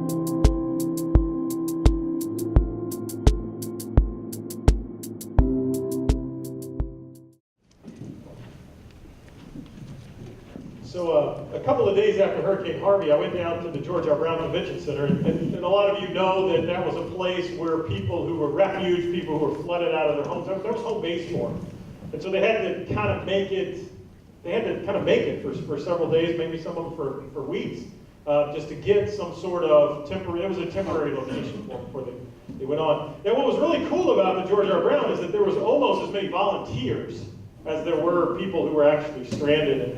So a couple of days after Hurricane Harvey, I went down to the George R. Brown Convention Center, and a lot of you know that that was a place where people who were refuge, people who were flooded out of their homes, there was home base for them. And so they had to kind of make it, for several days, maybe some of them for weeks, just to get some sort of temporary, it was a temporary location for them before they went on. And what was really cool about the George R. Brown is that there was almost as many volunteers as there were people who were actually stranded and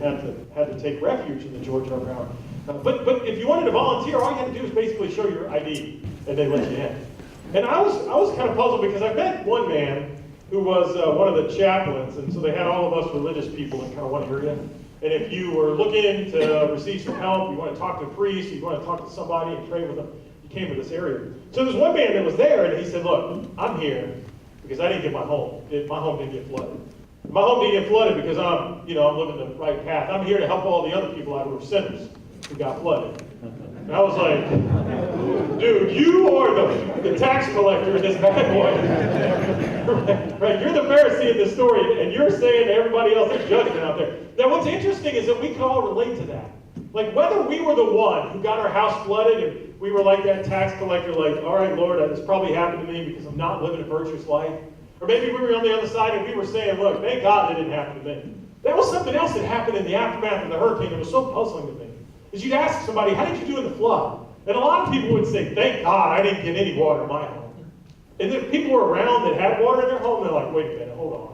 had to take refuge in the George R. Brown. But if you wanted to volunteer, all you had to do was basically show your ID, and they let you in. And I was kind of puzzled because I met one man who was one of the chaplains, and so they had all of us religious people in kind of one area. And if you were looking to receive some help, you want to talk to a priest, you want to talk to somebody and pray with them, you came to this area. So there's one man that was there, and he said, "Look, I'm here because I didn't get my home. My home didn't get flooded. My home didn't get flooded because I'm living the right path. I'm here to help all the other people out who were sinners who got flooded." And I was like, "Dude, you are the tax collector in this bad boy." Right? You're the Pharisee in this story, and you're saying to everybody else there's judgment out there. Now, what's interesting is that we can all relate to that. Like, whether we were the one who got our house flooded and we were like that tax collector, like, "All right, Lord, this probably happened to me because I'm not living a virtuous life." Or maybe we were on the other side and we were saying, "Look, thank God that didn't happen to me." There was something else that happened in the aftermath of the hurricane that was so puzzling to me. Is you'd ask somebody, "How did you do in the flood?" And a lot of people would say, "Thank God I didn't get any water in my home." And then people were around that had water in their home, they're like, "Wait a minute, hold on.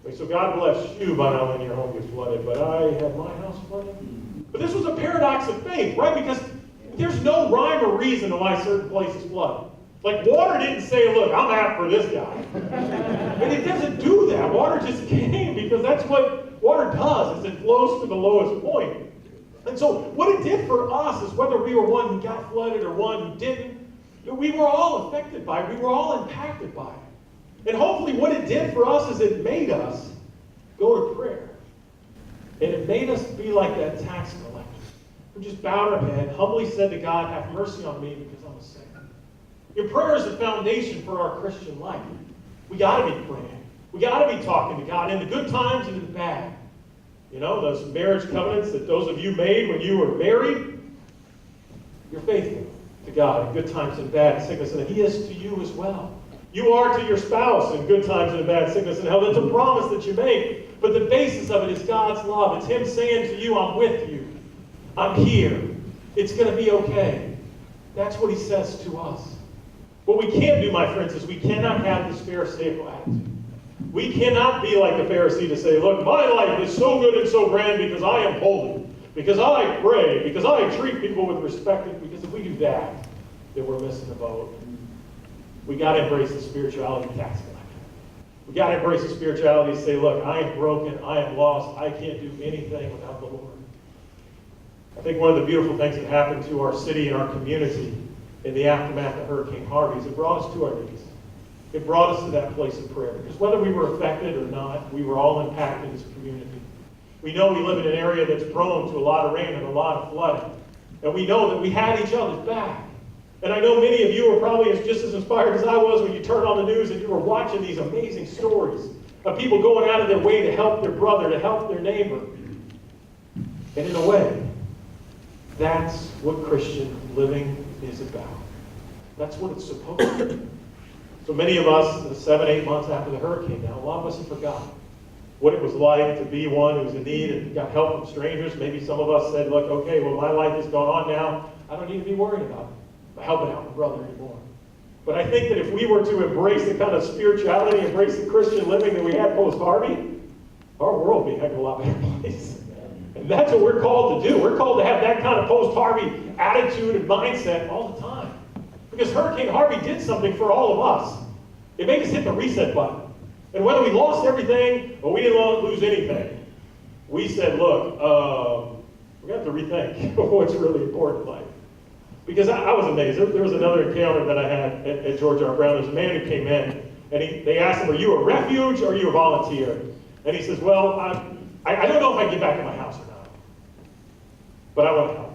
Wait, so God bless you by not letting your home get flooded, but I had my house flooded?" But this was a paradox of faith, right? Because there's no rhyme or reason to why certain places flood. Like, water didn't say, "Look, I'm out for this guy." And it doesn't do that. Water just came because that's what water does, is it flows to the lowest point. And so what it did for us is whether we were one who got flooded or one who didn't, we were all affected by it. We were all impacted by it. And hopefully what it did for us is it made us go to prayer. And it made us be like that tax collector who just bowed our head, humbly said to God, "Have mercy on me because I'm a sinner." Your prayer is the foundation for our Christian life. We got to be praying. We got to be talking to God in the good times and in the bad. You know, those marriage covenants that those of you made when you were married, you're faithful to God in good times and bad, sickness and health. He is to you as well. You are to your spouse in good times and in bad, sickness and health. It's a promise that you make, but the basis of it is God's love. It's Him saying to you, "I'm with you. I'm here. It's going to be okay." That's what He says to us. What we can't do, my friends, is we cannot have this Pharisaical attitude. We cannot be like the Pharisee to say, "Look, my life is so good and so grand because I am holy, because I pray, because I treat people with respect." Because if we do that, then we're missing the boat. We got to embrace the spirituality of tax collector. We got to embrace the spirituality and say, "Look, I am broken, I am lost, I can't do anything without the Lord." I think one of the beautiful things that happened to our city and our community in the aftermath of Hurricane Harvey is it brought us to our knees. It brought us to that place of prayer. Because whether we were affected or not, we were all impacted as a community. We know we live in an area that's prone to a lot of rain and a lot of flooding. And we know that we had each other's back. And I know many of you were probably just as inspired as I was when you turned on the news and you were watching these amazing stories of people going out of their way to help their brother, to help their neighbor. And in a way, that's what Christian living is about. That's what it's supposed to be. So many of us, 7, 8 months after the hurricane now, a lot of us have forgotten what it was like to be one who was in need and got help from strangers. Maybe some of us said, "Look, okay, well, my life is going on now. I don't need to be worried about helping out my brother anymore." But I think that if we were to embrace the kind of spirituality, embrace the Christian living that we had post-Harvey, our world would be a heck of a lot better place. And that's what we're called to do. We're called to have that kind of post-Harvey attitude and mindset all the time. Because Hurricane Harvey did something for all of us. It made us hit the reset button. And whether we lost everything or we didn't lose anything, we said, "Look, we're going to have to rethink what's really important in life." Because I was amazed. There was another encounter that I had at George R. Brown. There's a man who came in, and they asked him, "Are you a refuge or are you a volunteer?" And he says, "Well, I don't know if I can get back in my house or not, but I want to help.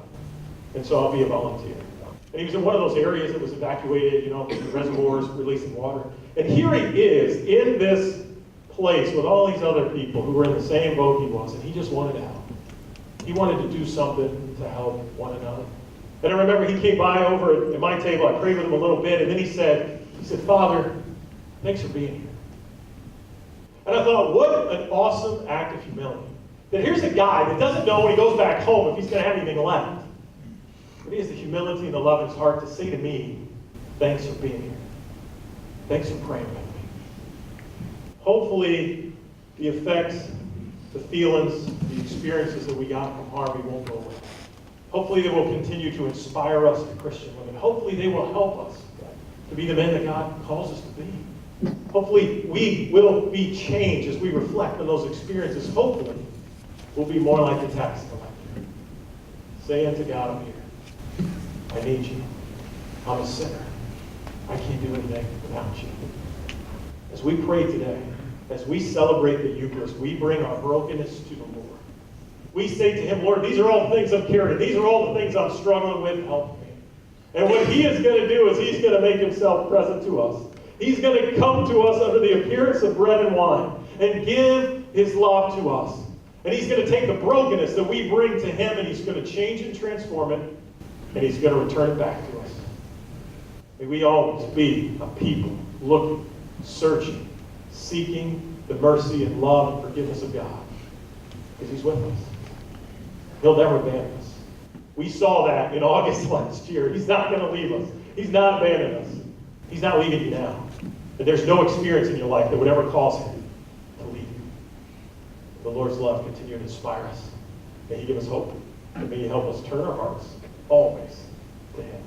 And so I'll be a volunteer." And he was in one of those areas that was evacuated, you know, the reservoirs releasing water. And here he is in this place with all these other people who were in the same boat he was, and he just wanted to help. He wanted to do something to help one another. And I remember he came by over at my table, I prayed with him a little bit, and then he said, Father, thanks for being here. And I thought, what an awesome act of humility. That here's a guy that doesn't know when he goes back home if he's going to have anything left. But he has the humility and the love in his heart to say to me, thanks for being here. Thanks for praying with me. Hopefully, the effects, the feelings, the experiences that we got from Harvey won't go away. Hopefully, they will continue to inspire us as Christian women. Hopefully, they will help us to be the men that God calls us to be. Hopefully, we will be changed as we reflect on those experiences. Hopefully, we'll be more like the tax collector, saying to God, I'm here. I need you. I'm a sinner. I can't do anything without you. As we pray today, as we celebrate the Eucharist, we bring our brokenness to the Lord. We say to him, Lord, these are all the things I'm carrying. These are all the things I'm struggling with. Help me. And what he is going to do is he's going to make himself present to us. He's going to come to us under the appearance of bread and wine and give his love to us. And he's going to take the brokenness that we bring to him and he's going to change and transform it and he's going to return it back to us. May we always be a people looking, searching, seeking the mercy and love and forgiveness of God. Because he's with us. He'll never abandon us. We saw that in August last year. He's not going to leave us. He's not abandoning us. He's not leaving you now. And there's no experience in your life that would ever cause him to leave you. The Lord's love continue to inspire us. May he give us hope. And may he help us turn our hearts always to him.